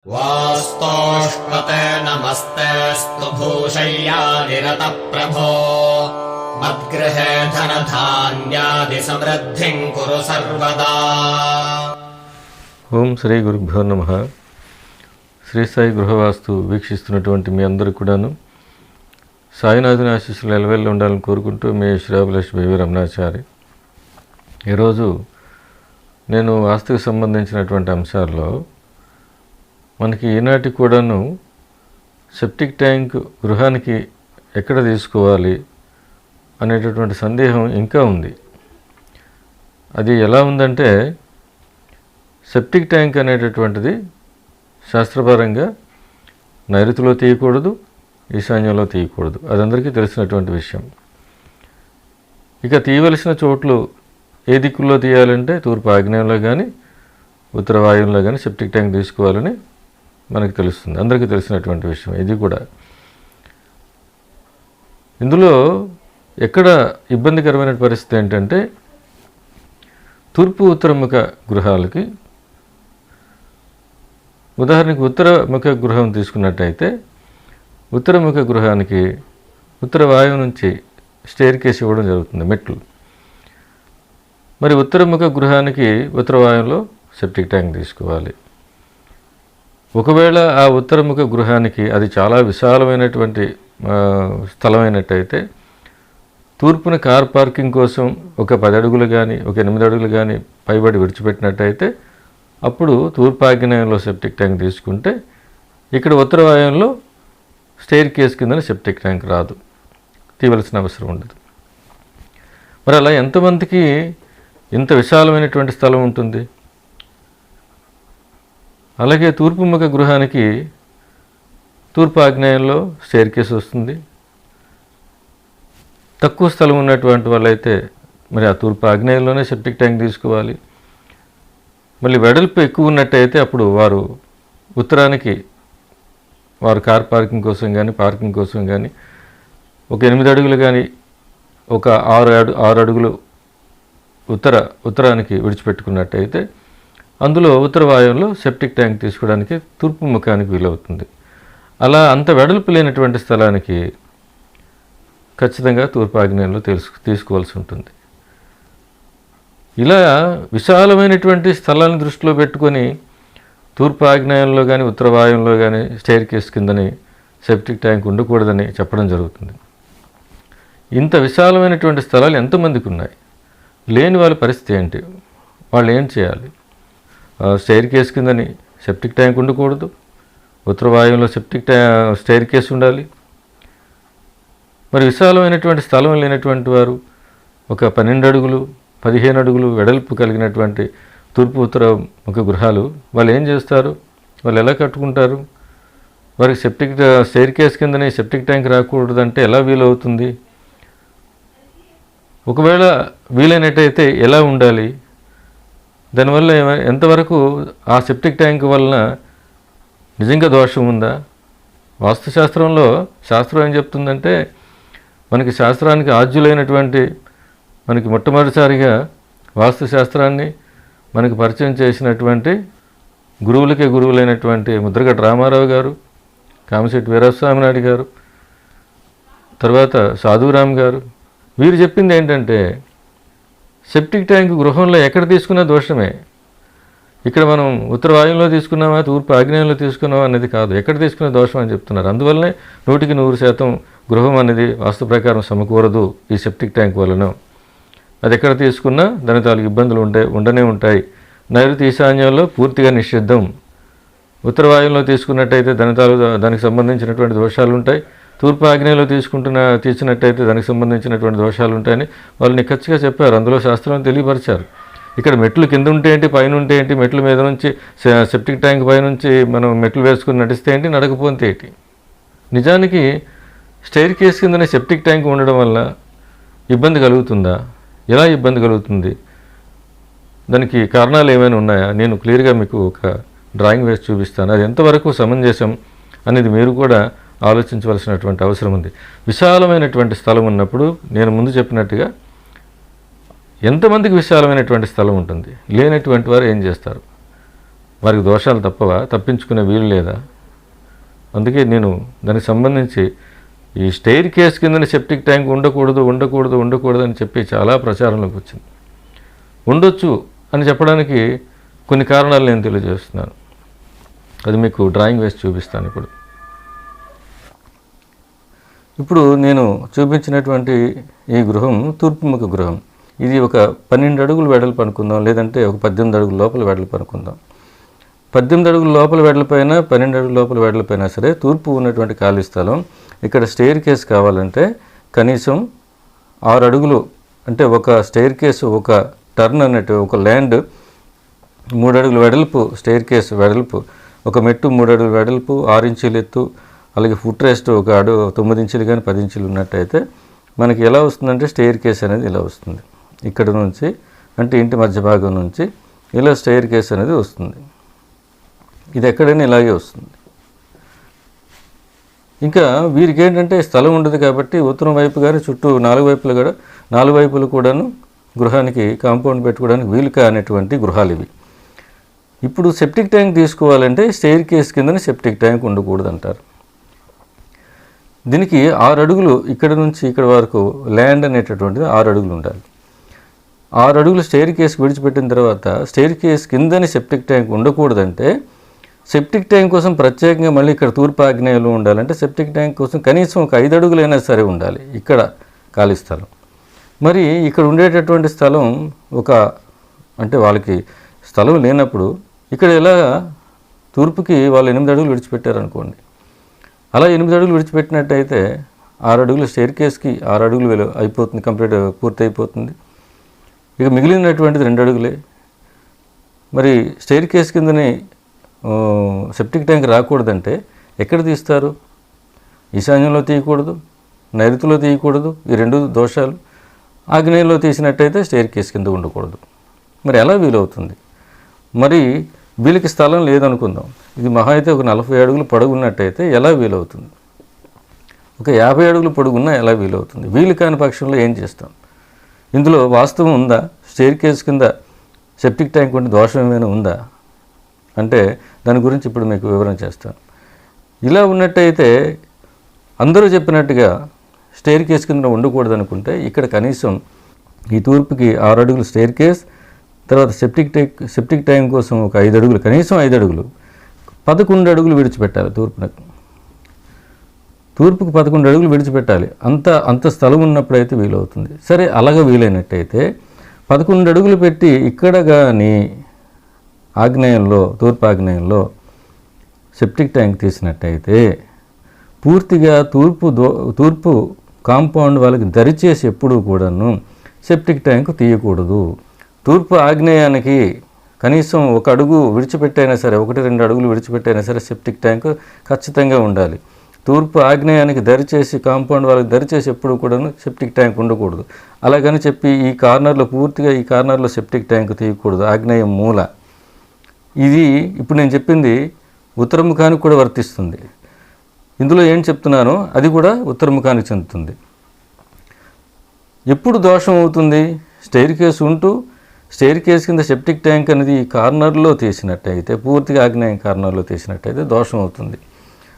वास्तोष्पते नमस्तेऽस्तु भूषय्यानिरतः प्रभो मद्गृहे धनधान्यादिसमृद्धिम् कुरु सर्वदा। ఓం శ్రీ గురుభ్యో నమః. శ్రీ సాయి గృహవాస్తు వీక్షిస్తున్నటువంటి మీ అందరూ కూడాను సాయినాథుని ఆశీస్సులు ఎలవెల్లి ఉండాలని కోరుకుంటూ మీ శ్రీరాభిలాష్ బేవి రమణాచారి. ఈరోజు నేను వాస్తుకు సంబంధించినటువంటి అంశాల్లో మనకి ఈనాటి కూడాను సెప్టిక్ ట్యాంక్ గృహానికి ఎక్కడ తీసుకోవాలి అనేటటువంటి సందేహం ఇంకా ఉంది. అది ఎలా ఉందంటే, సెప్టిక్ ట్యాంక్ అనేటటువంటిది శాస్త్రపరంగా నైరుతిలో తీయకూడదు, ఈశాన్యంలో తీయకూడదు. అది అందరికీ తెలిసినటువంటి విషయం. ఇక తీయవలసిన చోట్లు ఏ దిక్కుల్లో తీయాలంటే తూర్పు ఆగ్నేయంలో కానీ ఉత్తర వాయువులో కానీ సెప్టిక్ ట్యాంక్ తీసుకోవాలని మనకు తెలుస్తుంది, అందరికీ తెలిసినటువంటి విషయం ఇది కూడా. ఇందులో ఎక్కడ ఇబ్బందికరమైన పరిస్థితి ఏంటంటే, తూర్పు ఉత్తరముఖ గృహాలకి, ఉదాహరణకి ఉత్తరముఖ గృహం తీసుకున్నట్టయితే ఉత్తరముఖ గృహానికి ఉత్తర వాయువు నుంచి స్టేర్ కేస్ ఇవ్వడం జరుగుతుంది, మెట్లు. మరి ఉత్తరముఖ గృహానికి ఉత్తర వాయువులో సెప్టిక్ ట్యాంక్ తీసుకోవాలి. ఒకవేళ ఆ ఉత్తరముఖ గృహానికి అది చాలా విశాలమైనటువంటి స్థలమైనట్టయితే తూర్పున కార్ పార్కింగ్ కోసం ఒక 10 అడుగులు కానీ ఒక 8 అడుగులు కానీ పైబడి విడిచిపెట్టినట్టయితే అప్పుడు తూర్పు ఆగ్నేయంలో సెప్టిక్ ట్యాంక్ తీసుకుంటే ఇక్కడ ఉత్తర వాయువులో స్టెయిర్ కేస్ కింద సెప్టిక్ ట్యాంక్ రాదు, తీయవలసిన అవసరం ఉండదు. మరి అలా ఎంతమందికి ఇంత విశాలమైనటువంటి స్థలం ఉంటుంది? అలాగే తూర్పుముఖ గృహానికి తూర్పు ఆగ్నేయంలో స్టెయిర్ కేస్ వస్తుంది. తక్కువ స్థలం ఉన్నటువంటి వాళ్ళైతే మరి ఆ తూర్పు ఆగ్నేయంలోనే సెప్టిక్ ట్యాంక్ తీసుకోవాలి. మళ్ళీ వెడల్పు ఎక్కువ ఉన్నట్టయితే అప్పుడు వారు ఉత్తరానికి వారు కార్ పార్కింగ్ కోసం కానీ పార్కింగ్ కోసం కానీ ఒక 8 అడుగులు కానీ ఒక 6 అడుగులు ఉత్తరానికి విడిచిపెట్టుకున్నట్టయితే అందులో ఉత్తర వాయువులో సెప్టిక్ ట్యాంక్ తీసుకోవడానికి తూర్పు ముఖానికి వీలవుతుంది. అలా అంత వెడల్పు లేనటువంటి స్థలానికి ఖచ్చితంగా తూర్పు ఆగ్నేయంలో తీసుకోవాల్సి ఉంటుంది. ఇలా విశాలమైనటువంటి స్థలాన్ని దృష్టిలో పెట్టుకొని తూర్పు ఆగ్నేయంలో కానీ ఉత్తర వాయువులో కానీ స్టెయిర్ కేస్ కిందని సెప్టిక్ ట్యాంక్ ఉండకూడదని చెప్పడం జరుగుతుంది. ఇంత విశాలమైనటువంటి స్థలాలు ఎంతమందికి ఉన్నాయి? లేని వాళ్ళ పరిస్థితి ఏంటి? వాళ్ళు ఏం చేయాలి? స్టెయిర్ కేస్ కిందని సెప్టిక్ ట్యాంక్ ఉండకూడదు, ఉత్తర వాయువులో స్టెయిర్ కేస్ ఉండాలి. మరి విశాలమైనటువంటి స్థలం లేనటువంటి వారు ఒక 12 అడుగులు 15 అడుగులు వెడల్పు కలిగినటువంటి తూర్పు ఉత్తర ముఖ గృహాలు వాళ్ళు ఏం చేస్తారు? వాళ్ళు ఎలా కట్టుకుంటారు? వారికి స్టెయిర్ కేస్ కిందనే సెప్టిక్ ట్యాంక్ రాకూడదంటే ఎలా వీలవుతుంది? ఒకవేళ వీలైనట్టయితే ఎలా ఉండాలి? దానివల్ల ఎంతవరకు ఆ సెప్టిక్ ట్యాంక్ వలన నిజంగా దోషం ఉందా? వాస్తుశాస్త్రంలో శాస్త్రం ఏం చెప్తుందంటే, మనకి శాస్త్రానికి ఆద్యులైనటువంటి మనకి మొట్టమొదటిసారిగా వాస్తుశాస్త్రాన్ని మనకి పరిచయం చేసినటువంటి గురువులకే గురువులైనటువంటి ముద్రగడ రామారావు గారు, కామశెట్టి వీరస్వామి నాయుడు గారు, తర్వాత సాధురామ్ గారు, వీరు చెప్పింది ఏంటంటే, సెప్టిక్ ట్యాంక్ గృహంలో ఎక్కడ తీసుకున్నా దోషమే. ఇక్కడ మనం ఉత్తర వాయువులో తీసుకున్నామా తూర్పు ఆగ్నేయంలో తీసుకున్నామా అనేది కాదు, ఎక్కడ తీసుకునే దోషం అని చెప్తున్నారు. అందువల్లనే 100% గృహం అనేది వాస్తు ప్రకారం సమకూరదు ఈ సెప్టిక్ ట్యాంక్ వలన. అది ఎక్కడ తీసుకున్నా దాని తాలూకు ఇబ్బందులు ఉండనే ఉంటాయి. నైరుతి ఈశాన్యంలో పూర్తిగా నిషిద్ధం. ఉత్తర వాయువులో తీసుకున్నట్టయితే దానికి సంబంధించినటువంటి దోషాలు ఉంటాయి. తూర్పు ఆగ్నేయంలో తీసినట్టయితే దానికి సంబంధించినటువంటి దోషాలు ఉంటాయని వాళ్ళు నిఖచ్చిగా చెప్పారు. అందులో శాస్త్రం తెలియపరిచారు. ఇక్కడ మెట్లు కింద ఉంటే ఏంటి, పైన ఉంటే ఏంటి, మెట్ల మీద నుంచి సెప్టిక్ ట్యాంక్ పైనుంచి మనం మెట్లు వేసుకుని నడిస్తే ఏంటి, నడకపోతే ఏంటి? నిజానికి స్టెయిర్ కేస్ కిందనే సెప్టిక్ ట్యాంక్ ఉండడం వల్ల ఇబ్బంది కలుగుతుందా? ఎలా ఇబ్బంది కలుగుతుంది? దానికి కారణాలు ఏమైనా ఉన్నాయా? నేను క్లియర్గా మీకు ఒక డ్రాయింగ్ వేసి చూపిస్తాను. అది ఎంతవరకు సమంజసం అనేది మీరు కూడా ఆలోచించవలసినటువంటి అవసరం ఉంది. విశాలమైనటువంటి స్థలం ఉన్నప్పుడు నేను ముందు చెప్పినట్టుగా ఎంతమందికి విశాలమైనటువంటి స్థలం ఉంటుంది? లేనటువంటి వారు ఏం చేస్తారు? వారికి దోషాలు తప్పవా? తప్పించుకునే వీలు లేదా? అందుకే నేను దానికి సంబంధించి ఈ స్టెయిర్ కేస్ కింద సెప్టిక్ ట్యాంక్ ఉండకూడదు ఉండకూడదు ఉండకూడదు అని చెప్పి చాలా ప్రచారంలోకి వచ్చింది. ఉండొచ్చు అని చెప్పడానికి కొన్ని కారణాలు నేను తెలియజేస్తున్నాను. అది మీకు డ్రాయింగ్ వేసి చూపిస్తాను. ఇప్పుడు నేను చూపించినటువంటి ఈ గృహం తూర్పుముఖ గృహం. ఇది ఒక 12 అడుగులు వెడల్పు అనుకుందాం, లేదంటే ఒక 18 అడుగుల లోపల వెడల్పు అనుకుందాం. 18 అడుగుల లోపల వెడల్పైనా 12 అడుగుల లోపల వెడల్పైనా సరే తూర్పు ఉన్నటువంటి ఖాళీ స్థలం ఇక్కడ స్టెయిర్ కేస్ కావాలంటే కనీసం 6 అడుగులు, అంటే ఒక స్టెయిర్ కేసు ఒక టర్న్ అన్నట్టు, ఒక ల్యాండ్ 3 అడుగుల వెడల్పు స్టెయిర్ కేసు వెడల్పు, ఒక మెట్టు 3 అడుగుల వెడల్పు, 6 ఇంచులు ఎత్తు, అలాగే ఫుట్ రెస్ట్ ఒక 9 ఇంచులు కానీ 10 ఇంచులు ఉన్నట్టయితే మనకి ఎలా వస్తుందంటే స్టెయిర్ కేస్ అనేది ఇలా వస్తుంది. ఇక్కడ నుంచి అంటే ఇంటి మధ్య భాగం నుంచి ఇలా స్టెయిర్ కేస్ అనేది వస్తుంది. ఇది ఎక్కడైనా ఇలాగే వస్తుంది. ఇంకా వీరికి ఏంటంటే స్థలం ఉండదు కాబట్టి ఉత్తరం వైపు కానీ చుట్టూ 4 వైపులు కూడాను గృహానికి కాంపౌండ్ పెట్టుకోవడానికి వీలు కానటువంటి గృహాలు ఇవి. ఇప్పుడు సెప్టిక్ ట్యాంక్ తీసుకోవాలంటే స్టెయిర్ కేస్ కిందనే సెప్టిక్ ట్యాంక్ ఉండకూడదు అంటారు. దీనికి 6 అడుగులు ఇక్కడ నుంచి ఇక్కడ వరకు ల్యాండ్ అనేటటువంటిది 6 అడుగులు ఉండాలి. 6 అడుగులు స్టెయిర్ కేస్ విడిచిపెట్టిన తర్వాత స్టెయిర్ కేస్ కిందని సెప్టిక్ ట్యాంక్ ఉండకూడదంటే సెప్టిక్ ట్యాంక్ కోసం ప్రత్యేకంగా మళ్ళీ ఇక్కడ తూర్పు ఆగ్నేయంలో ఉండాలంటే సెప్టిక్ ట్యాంక్ కోసం కనీసం ఒక 5 అడుగులైనా సరే ఉండాలి ఇక్కడ ఖాళీ స్థలం. మరి ఇక్కడ ఉండేటటువంటి స్థలం అంటే వాళ్ళకి స్థలం లేనప్పుడు ఇక్కడ ఎలా తూర్పుకి వాళ్ళు 8 అడుగులు విడిచిపెట్టారనుకోండి, అలా 8 అడుగులు విడిచిపెట్టినట్టయితే 6 అడుగులు స్టెయిర్ కేస్కి 6 అడుగులు అయిపోతుంది, పూర్తి అయిపోతుంది. ఇక మిగిలినటువంటిది 2 అడుగులే. మరి స్టెయిర్ కేస్ కిందని సెప్టిక్ ట్యాంక్ రాకూడదంటే ఎక్కడ తీస్తారు? ఈశాన్యంలో తీయకూడదు, నైరుతిలో తీయకూడదు, ఈ 2 దోషాలు. ఆగ్నేయంలో తీసినట్టయితే స్టెయిర్ కేస్ కింద ఉండకూడదు. మరి ఎలా వీలవుతుంది? మరి వీళ్ళకి స్థలం లేదనుకుందాం, ఇది మహా అయితే ఒక 40 అడుగులు పొడుగున్నట్టయితే ఎలా వీలవుతుంది? ఒక 50 అడుగులు పొడుగున్నా ఎలా వీలవుతుంది? వీలు కాని పక్షంలో ఏం చేస్తాం? ఇందులో వాస్తవం ఉందా? స్టెయిర్ కేస్ కింద సెప్టిక్ ట్యాంక్ వంటి దోషం ఏమైనా ఉందా అంటే దాని గురించి ఇప్పుడు మీకు వివరణ చేస్తాను. ఇలా ఉన్నట్టయితే అందరూ చెప్పినట్టుగా స్టెయిర్ కేస్ కింద ఉండకూడదు అనుకుంటే ఇక్కడ కనీసం ఈ తూర్పుకి 6 అడుగులు స్టెయిర్ కేస్, తర్వాత సెప్టిక్ ట్యాంక్ కోసం ఒక 5 అడుగులు, కనీసం 5 అడుగులు, 11 అడుగులు విడిచిపెట్టాలి. తూర్పుకు 11 అడుగులు విడిచిపెట్టాలి. అంత స్థలం ఉన్నప్పుడైతే వీలవుతుంది. సరే, అలాగే వీలైనట్టయితే 11 అడుగులు పెట్టి ఇక్కడ కానీ ఆగ్నేయంలో, తూర్పు ఆగ్నేయంలో సెప్టిక్ ట్యాంక్ తీసినట్టయితే పూర్తిగా తూర్పు కాంపౌండ్ వాళ్ళకి దరిచేసి ఎప్పుడూ కూడాను సెప్టిక్ ట్యాంక్ తీయకూడదు. తూర్పు ఆగ్నేయానికి కనీసం 1 అడుగు విడిచిపెట్టైనా సరే, 1-2 అడుగులు విడిచిపెట్టైనా సరే సెప్టిక్ ట్యాంక్ ఖచ్చితంగా ఉండాలి. తూర్పు ఆగ్నేయానికి దరిచేసి, కాంపౌండ్ వాళ్ళకి దరిచేసి ఎప్పుడు కూడాను సెప్టిక్ ట్యాంక్ ఉండకూడదు. అలాగని చెప్పి ఈ కార్నర్లో సెప్టిక్ ట్యాంక్ తీయకూడదు. ఆగ్నేయం మూల. ఇది ఇప్పుడు నేను చెప్పింది ఉత్తరముఖానికి కూడా వర్తిస్తుంది. ఇందులో ఏం చెప్తున్నానో అది కూడా ఉత్తరముఖానికి చెందుతుంది. ఎప్పుడు దోషం అవుతుంది? స్టెయిర్ కేస్ ఉంటూ స్టెయిర్ కేస్ కింద సెప్టిక్ ట్యాంక్ అనేది ఈ కార్నర్లో తీసినట్టయితే, పూర్తిగా ఆగ్నేయ కార్నర్లో తీసినట్టయితే దోషం అవుతుంది.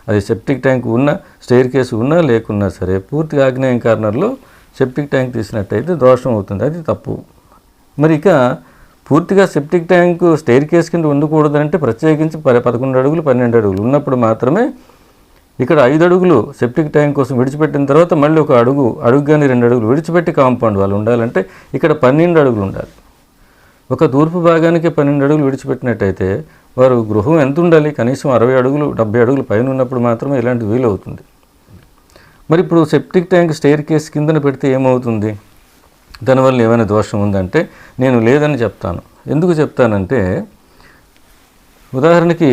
అది సెప్టిక్ ట్యాంక్ ఉన్నా, స్టెయిర్ కేసు ఉన్నా లేకున్నా సరే పూర్తిగా ఆగ్నేయ కార్నర్లో సెప్టిక్ ట్యాంక్ తీసినట్టయితే దోషం అవుతుంది. అది తప్పు. మరి ఇక పూర్తిగా సెప్టిక్ ట్యాంక్ స్టెయిర్ కేస్ కింద ఉండకూడదంటే ప్రత్యేకించి 11 అడుగులు 12 అడుగులు ఉన్నప్పుడు మాత్రమే ఇక్కడ 5 అడుగులు సెప్టిక్ ట్యాంక్ కోసం విడిచిపెట్టిన తర్వాత మళ్ళీ 1 అడుగు కానీ 2 అడుగులు విడిచిపెట్టి కాంపౌండ్ వాళ్ళు ఉండాలంటే ఇక్కడ 12 అడుగులు ఉండాలి. ఒక తూర్పు భాగానికి 12 అడుగులు విడిచిపెట్టినట్టయితే వారు గృహం ఎంత ఉండాలి? కనీసం 60 అడుగులు 70 అడుగులు పైన ఉన్నప్పుడు మాత్రమే ఇలాంటి వీలు అవుతుంది. మరి ఇప్పుడు సెప్టిక్ ట్యాంక్ స్టెయిర్ కేస్ కిందన పెడితే ఏమవుతుంది? దానివల్ల ఏమైనా దోషం ఉందంటే నేను లేదని చెప్తాను. ఎందుకు చెప్తానంటే, ఉదాహరణకి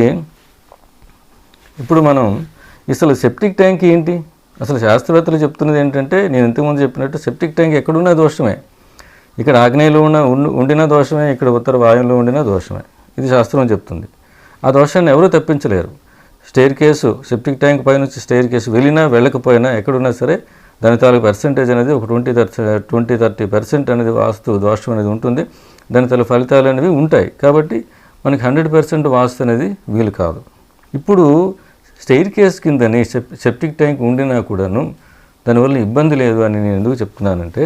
ఇప్పుడు మనం అసలు సెప్టిక్ ట్యాంక్ ఏంటి? అసలు శాస్త్రవేత్తలు చెప్తున్నది ఏంటంటే, నేను ఇంతకుముందు చెప్పినట్టు సెప్టిక్ ట్యాంక్ ఎక్కడున్నా దోషమే. ఇక్కడ ఆగ్నేయంలో ఉండినా దోషమే, ఇక్కడ ఉత్తర వాయువులో ఉండినా దోషమే. ఇది శాస్త్రం చెప్తుంది. ఆ దోషాన్ని ఎవరూ తప్పించలేరు. స్టెయిర్ కేసు సెప్టిక్ ట్యాంక్ పైనుంచి స్టెయిర్ కేసు వెళ్ళినా వెళ్ళకపోయినా ఎక్కడున్నా సరే దాని తాలూకు పర్సెంటేజ్ అనేది ఒక 20-30% అనేది వాస్తు దోషం అనేది ఉంటుంది. దాని తాలూకు ఫలితాలు అనేవి ఉంటాయి. కాబట్టి మనకి 100% వాస్తు అనేది వీలు కాదు. ఇప్పుడు స్టెయిర్ కేస్ కిందని సెప్టిక్ ట్యాంక్ ఉండినా కూడాను దానివల్ల ఇబ్బంది లేదు అని నేను ఎందుకు చెప్తున్నానంటే,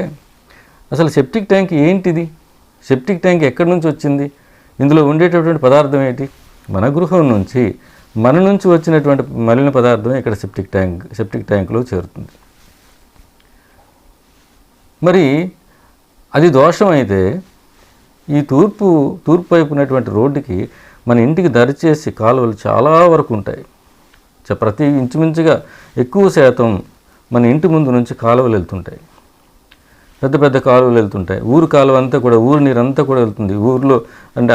అసలు సెప్టిక్ ట్యాంక్ ఏంటిది, సెప్టిక్ ట్యాంక్ ఎక్కడి నుంచి వచ్చింది, ఇందులో ఉండేటటువంటి పదార్థం ఏంటి? మన గృహం నుంచి మన నుంచి వచ్చినటువంటి మలిన పదార్థం ఇక్కడ సెప్టిక్ ట్యాంక్లో చేరుతుంది. మరి అది దోషం అయితే ఈ తూర్పు వైపు ఉన్నటువంటి రోడ్డుకి మన ఇంటికి దరిచేసి కాలువలు చాలా వరకు ఉంటాయి. ప్రతి ఇంచుమించుగా ఎక్కువ శాతం మన ఇంటి ముందు నుంచి కాలువలు వెళ్తుంటాయి, పెద్ద పెద్ద కాలువలు వెళ్తుంటాయి. ఊరు కాలువ అంతా కూడా, ఊరు నీరంతా కూడా వెళ్తుంది. ఊరిలో అంటే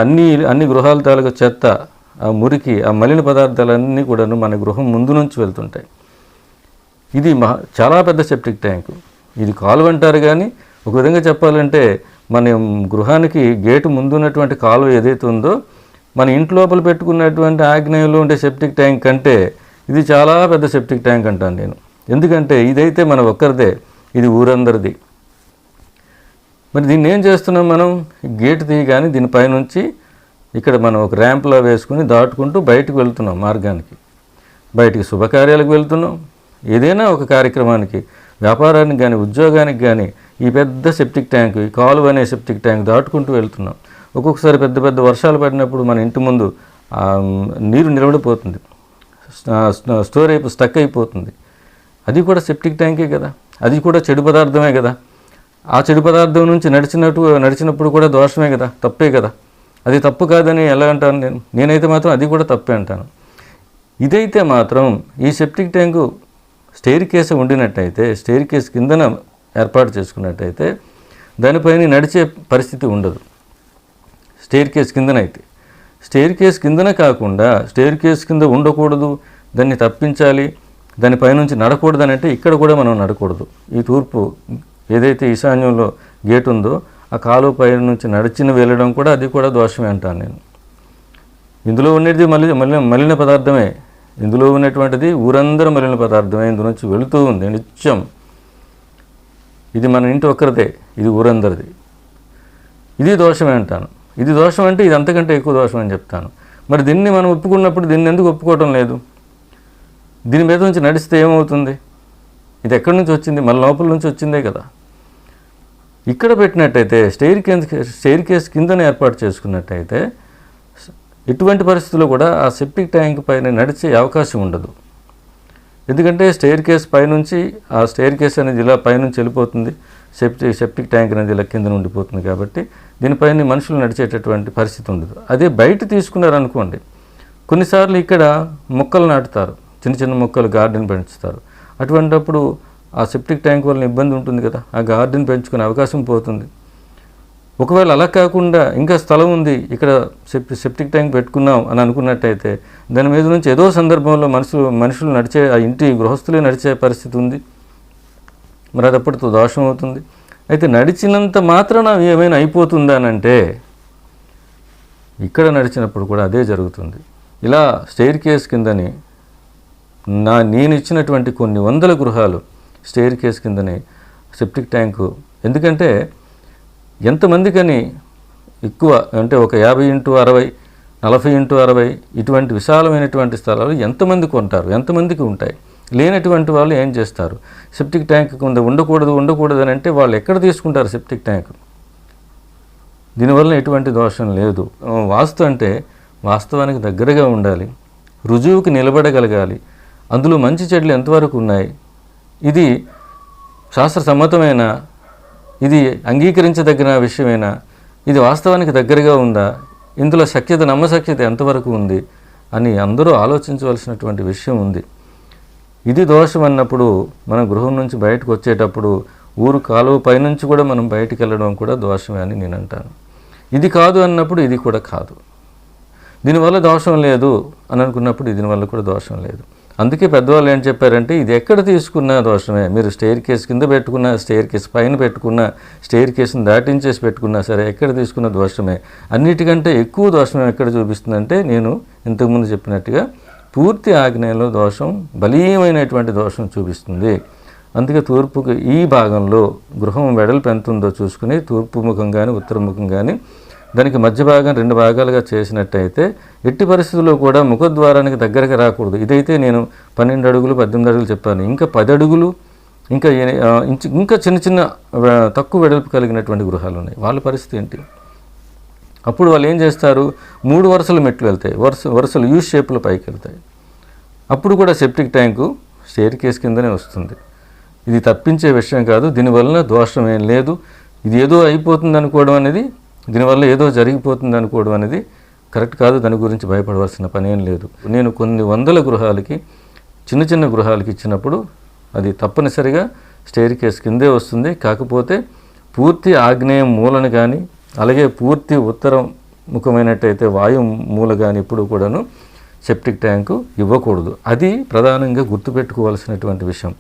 అన్ని గృహాల తాలూకు చెత్త, ఆ మురికి, ఆ మలిన పదార్థాలన్నీ కూడాను మన గృహం ముందు నుంచి వెళ్తుంటాయి. ఇది చాలా పెద్ద సెప్టిక్ ట్యాంకు. ఇది కాలువ అంటారు, కానీ ఒక విధంగా చెప్పాలంటే మన గృహానికి గేటు ముందు ఉన్నటువంటి కాలువ ఏదైతే ఉందో, మన ఇంటి లోపల పెట్టుకున్నటువంటి ఆగ్నేయంలో ఉండే సెప్టిక్ ట్యాంక్ కంటే ఇది చాలా పెద్ద సెప్టిక్ ట్యాంక్ అంటాను నేను. ఎందుకంటే ఇదైతే మన ఒక్కరిదే, ఇది ఊరందరిది. మరి దీన్ని ఏం చేస్తున్నాం మనం? గేటు తీయగానే దీనిపైనుంచి ఇక్కడ మనం ఒక ర్యాంప్లా వేసుకుని దాటుకుంటూ బయటకు వెళ్తున్నాం. మార్గానికి బయటికి శుభకార్యాలకు వెళ్తున్నాం, ఏదైనా ఒక కార్యక్రమానికి, వ్యాపారానికి కానీ ఉద్యోగానికి కానీ ఈ పెద్ద సెప్టిక్ ట్యాంక్, ఈ కాలువ అనే సెప్టిక్ ట్యాంక్ దాటుకుంటూ వెళ్తున్నాం. ఒక్కొక్కసారి పెద్ద పెద్ద వర్షాలు పడినప్పుడు మన ఇంటి ముందు నీరు నిలబడిపోతుంది, స్టోర్ స్టక్ అయిపోతుంది. అది కూడా సెప్టిక్ ట్యాంకే కదా, అది కూడా చెడు పదార్థమే కదా. ఆ చెడు పదార్థం నుంచి నడిచినప్పుడు కూడా దోషమే కదా, తప్పే కదా. అది తప్పు కాదని ఎలా అంటాను నేనైతే మాత్రం అది కూడా తప్పే అంటాను. ఇదైతే మాత్రం ఈ సెప్టిక్ ట్యాంకు స్టెయిర్ కేస్ ఉండినట్టయితే, స్టెయిర్ కేస్ కిందన ఏర్పాటు చేసుకున్నట్టయితే దానిపైన నడిచే పరిస్థితి ఉండదు. స్టెయిర్ కేస్ కిందనైతే, స్టెయిర్ కేస్ కిందనే కాకుండా స్టెయిర్ కేస్ కింద ఉండకూడదు, దాన్ని తప్పించాలి, దానిపైనుంచి నడకూడదు అని అంటే ఇక్కడ కూడా మనం నడకూడదు. ఈ తూర్పు ఏదైతే ఈశాన్యంలో గేట్ ఉందో ఆ కాలువ పై నుంచి నడిచిన వెళ్ళడం కూడా అది కూడా దోషమే అంటాను నేను. ఇందులో ఉండేది మలిన పదార్థమే, ఇందులో ఉన్నటువంటిది ఊరందరూ మలిన పదార్థమే ఇందు నుంచి వెళుతూ ఉంది నిత్యం. ఇది మన ఇంటి ఒక్కరిదే, ఇది ఊరందరిది. ఇది దోషమే అంటాను. ఇది దోషం అంటే ఇది అంతకంటే ఎక్కువ దోషం అని చెప్తాను. మరి దీన్ని మనం ఒప్పుకున్నప్పుడు దీన్ని ఎందుకు ఒప్పుకోవటం లేదు? దీని మీద నుంచి నడిస్తే ఏమవుతుంది? ఇది ఎక్కడి నుంచి వచ్చింది? మన లోపల నుంచి వచ్చిందే కదా. ఇక్కడ పెట్టినట్టయితే స్టెయిర్ కేస్ కిందనే ఏర్పాటు చేసుకున్నట్టయితే ఎటువంటి పరిస్థితుల్లో కూడా ఆ సెప్టిక్ ట్యాంక్ పైన నడిచే అవకాశం ఉండదు. ఎందుకంటే స్టెయిర్ కేస్ పైనుంచి ఆ స్టెయిర్ కేస్ అనేది ఇలా పైనుంచి వెళ్ళిపోతుంది, సెప్టిక్ ట్యాంక్ అనేది ఇలా కింద ఉండిపోతుంది. కాబట్టి దీనిపైన మనుషులు నడిచేటటువంటి పరిస్థితి ఉండదు. అదే బయట తీసుకున్నారనుకోండి, కొన్నిసార్లు ఇక్కడ మొక్కలు నాటుతారు, చిన్న చిన్న మొక్కలు, గార్డెన్ పెంచుతారు. అటువంటప్పుడు ఆ సెప్టిక్ ట్యాంక్ వల్ల ఇబ్బంది ఉంటుంది కదా, ఆ గార్డెన్ పెంచుకునే అవకాశం పోతుంది. ఒకవేళ అలా కాకుండా ఇంకా స్థలం ఉంది, ఇక్కడ సెప్టిక్ ట్యాంక్ పెట్టుకున్నాం అని అనుకున్నట్టయితే దాని మీద నుంచి ఏదో సందర్భంలో మనుషులు నడిచే, ఆ ఇంటి గృహస్థులే నడిచే పరిస్థితి ఉంది. మరి అది అప్పటితో దోషం అవుతుంది. అయితే నడిచినంత మాత్రాన ఏమైనా అయిపోతుందా అని అంటే ఇక్కడ నడిచినప్పుడు కూడా అదే జరుగుతుంది. ఇలా స్టెయిర్ కేస్ కిందని నేను ఇచ్చినటువంటి కొన్ని వందల గృహాలు స్టెయిర్ కేస్ కిందనే సెప్టిక్ ట్యాంకు. ఎందుకంటే ఎంతమందికని ఎక్కువ అంటే ఒక 50x60, 40x60 ఇటువంటి విశాలమైనటువంటి స్థలాలు ఎంతమంది కొంటారు, ఎంతమందికి ఉంటాయి? లేనటువంటి వాళ్ళు ఏం చేస్తారు? సెప్టిక్ ట్యాంక్ కింద ఉండకూడదు అని అంటే వాళ్ళు ఎక్కడ తీసుకుంటారు సెప్టిక్ ట్యాంక్? దీనివల్ల ఎటువంటి దోషం లేదు. వాస్తు అంటే వాస్తవానికి దగ్గరగా ఉండాలి, రుజువుకి నిలబడగలగాలి. అందులో మంచి చెడులు ఎంతవరకు ఉన్నాయి, ఇది శాస్త్ర సమ్మతమైన, ఇది అంగీకరించదగిన విషయమేనా, ఇది వాస్తవానికి దగ్గరగా ఉందా, ఇందులో నమ్మశక్యత ఎంతవరకు ఉంది అని అందరూ ఆలోచించవలసినటువంటి విషయం ఉంది. ఇది దోషం అన్నప్పుడు మనం గృహం నుంచి బయటకు వచ్చేటప్పుడు ఊరు కాలువ పైనుంచి కూడా మనం బయటికి వెళ్ళడం కూడా దోషమే అని నేను అంటాను. ఇది కాదు అన్నప్పుడు ఇది కూడా కాదు. దీనివల్ల దోషం లేదు అని అనుకున్నప్పుడు దీనివల్ల కూడా దోషం లేదు. అందుకే పెద్దవాళ్ళు ఏం చెప్పారంటే ఇది ఎక్కడ తీసుకున్నా దోషమే. మీరు స్టెయిర్ కేస్ కింద పెట్టుకున్నా, స్టెయిర్ కేస్ పైన పెట్టుకున్నా, స్టెయిర్ కేస్ని దాటించేసి పెట్టుకున్నా సరే ఎక్కడ తీసుకున్న దోషమే. అన్నిటికంటే ఎక్కువ దోషం ఎక్కడ చూపిస్తుందంటే నేను ఇంతకుముందు చెప్పినట్టుగా పూర్తి ఆగ్నేయంలో దోషం, బలీయమైనటువంటి దోషం చూపిస్తుంది. అందుకే తూర్పుకు ఈ భాగంలో గృహం వెడల్పు ఎంత ఉందో చూసుకుని తూర్పు ముఖం కానీ ఉత్తర ముఖం కానీ దానికి మధ్య భాగం 2 భాగాలుగా చేసినట్టయితే ఎట్టి పరిస్థితుల్లో కూడా ముఖద్వారానికి దగ్గరగా రాకూడదు. ఇదైతే నేను 12 అడుగులు 18 అడుగులు చెప్పాను. ఇంకా 10 అడుగులు ఇంకా చిన్న చిన్న తక్కువ వెడల్పు కలిగినటువంటి గృహాలు ఉన్నాయి. వాళ్ళ పరిస్థితి ఏంటి? అప్పుడు వాళ్ళు ఏం చేస్తారు, 3 వరుసలు మెట్లు వెళ్తాయి, వరుసలు యూ షేప్లో పైకి వెళ్తాయి. అప్పుడు కూడా సెప్టిక్ ట్యాంకు స్టేర్ కేస్ కిందనే వస్తుంది. ఇది తప్పించే విషయం కాదు. దీనివల్ల దోషం ఏం లేదు. ఇది ఏదో అయిపోతుంది అనుకోవడం అనేది, దీనివల్ల ఏదో జరిగిపోతుంది అనుకోవడం అనేది కరెక్ట్ కాదు. దాని గురించి భయపడవలసిన పని ఏం లేదు. నేను కొన్ని వందల గృహాలకి, చిన్న చిన్న గృహాలకి ఇచ్చినప్పుడు అది తప్పనిసరిగా స్టేర్ కేస్ కిందే వస్తుంది. కాకపోతే పూర్తి ఆగ్నేయ మూలను కానీ, అలాగే పూర్తి ఉత్తరం ముఖమైనట్టయితే వాయు మూల కానీ ఎప్పుడు కూడాను సెప్టిక్ ట్యాంకు ఇవ్వకూడదు. అది ప్రధానంగా గుర్తుపెట్టుకోవాల్సినటువంటి విషయం.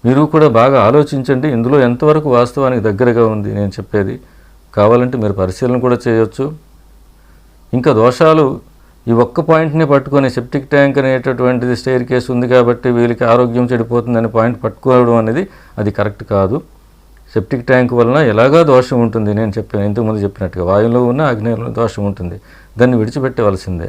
మీరు కూడా బాగా ఆలోచించండి, ఇందులో ఎంతవరకు వాస్తవానికి దగ్గరగా ఉంది నేను చెప్పేది. కావాలంటే మీరు పరిశీలన కూడా చేయొచ్చు. ఇంకా దోషాలు ఈ ఒక్క పాయింట్నే పట్టుకొని సెప్టిక్ ట్యాంక్ అనేటటువంటిది స్టేర్ కేస్ ఉంది కాబట్టి వీళ్ళకి ఆరోగ్యం చెడిపోతుందనే పాయింట్ పట్టుకోవడం అనేది అది కరెక్ట్ కాదు. సెప్టిక్ ట్యాంక్ వలన ఎలాగా దోషం ఉంటుంది. నేను చెప్పాను ఇంతకుముందు చెప్పినట్టుగా వాయువులో ఉన్న అగ్నిలో దోషం ఉంటుంది. దాన్ని విడిచిపెట్టవలసిందే.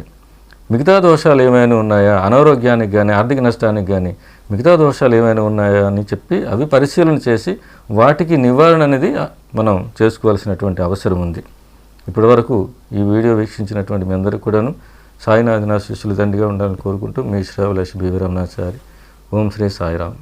మిగతా దోషాలు ఏమైనా ఉన్నాయా, అనారోగ్యానికి కానీ ఆర్థిక నష్టానికి కానీ మిగతా దోషాలు ఏమైనా ఉన్నాయా అని చెప్పి అవి పరిశీలన చేసి వాటికి నివారణ అనేది మనం చేసుకోవాల్సినటువంటి అవసరం ఉంది. ఇప్పటివరకు ఈ వీడియో వీక్షించినటువంటి మీ అందరికీ కూడాను సాయినాథ్ శిష్యులు దండిగా ఉండాలని కోరుకుంటూ మీ శ్రావలేష్ బి. రమణాచారి. ఓం శ్రీ సాయిరామ్.